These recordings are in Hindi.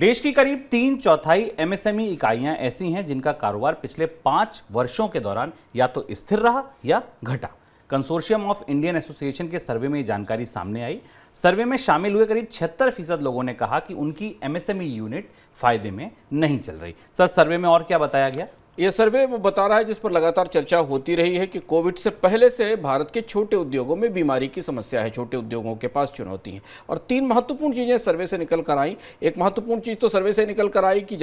देश की करीब 3/4 एमएसएमई इकाइयां ऐसी हैं जिनका कारोबार पिछले 5 वर्षों के दौरान या तो स्थिर रहा या घटा। कंसोर्शियम ऑफ इंडियन एसोसिएशन के सर्वे में ये जानकारी सामने आई। सर्वे में शामिल हुए करीब 76% लोगों ने कहा कि उनकी एमएसएमई यूनिट फायदे में नहीं चल रही। सर, सर्वे में और क्या बताया गया? ये सर्वे वो बता रहा है जिस पर लगातार चर्चा होती रही है कि कोविड से पहले से भारत के छोटे उद्योगों में बीमारी की समस्या है, छोटे उद्योगों के पास चुनौती है। और 3 महत्वपूर्ण चीज़ें सर्वे से निकल कर आई। एक महत्वपूर्ण चीज़ तो सर्वे से निकल कर आई कि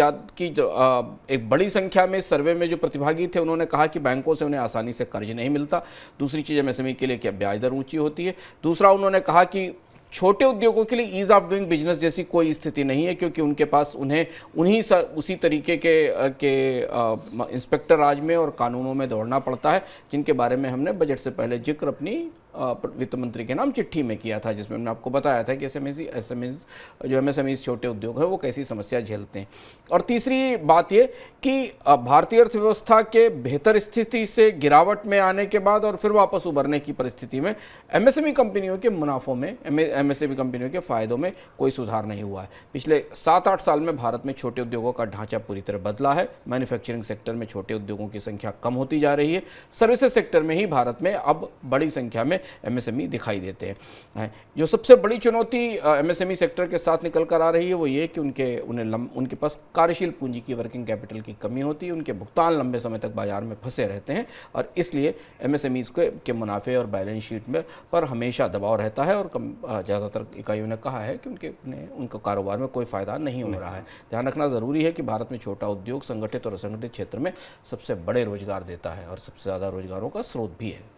एक बड़ी संख्या में सर्वे में जो प्रतिभागी थे उन्होंने कहा कि बैंकों से उन्हें आसानी से कर्ज नहीं मिलता। दूसरी चीज़ एमएसएमई के लिए क्या ब्याज दर ऊँची होती है। दूसरा, उन्होंने कहा कि छोटे उद्योगों के लिए ईज़ ऑफ डूइंग बिजनेस जैसी कोई स्थिति नहीं है, क्योंकि उनके पास उन्हें उसी तरीके के इंस्पेक्टर राज में और कानूनों में दौड़ना पड़ता है, जिनके बारे में हमने बजट से पहले जिक्र अपनी वित्त मंत्री के नाम चिट्ठी में किया था, जिसमें हमने आपको बताया था कि एमएसएमईज छोटे उद्योग है वो कैसी समस्या झेलते हैं। और तीसरी बात ये कि भारतीय अर्थव्यवस्था के बेहतर स्थिति से गिरावट में आने के बाद और फिर वापस उभरने की परिस्थिति में एमएसएमई कंपनियों के मुनाफों में, एमएसएमई कंपनियों के फायदों में कोई सुधार नहीं हुआ है। पिछले 7-8 साल में भारत में छोटे उद्योगों का ढांचा पूरी तरह बदला है। मैन्युफैक्चरिंग सेक्टर में छोटे उद्योगों की संख्या कम होती जा रही है। सर्विसेज सेक्टर में ही भारत में अब बड़ी संख्या में एमएसएमई दिखाई देते हैं। जो सबसे बड़ी चुनौती एमएसएमई सेक्टर के साथ निकल कर आ रही है वो ये कि उनके पास कार्यशील पूंजी की, वर्किंग कैपिटल की कमी होती है। उनके भुगतान लंबे समय तक बाजार में फंसे रहते हैं और इसलिए एमएसएमईज के मुनाफे और बैलेंस शीट में पर हमेशा दबाव रहता है। और ज़्यादातर इकाइयों ने कहा है कि उनका कारोबार में कोई फ़ायदा नहीं हो रहा है। ध्यान रखना ज़रूरी है कि भारत में छोटा उद्योग संगठित और असंगठित क्षेत्र में सबसे बड़े रोजगार देता है और सबसे ज़्यादा रोजगारों का स्रोत भी है।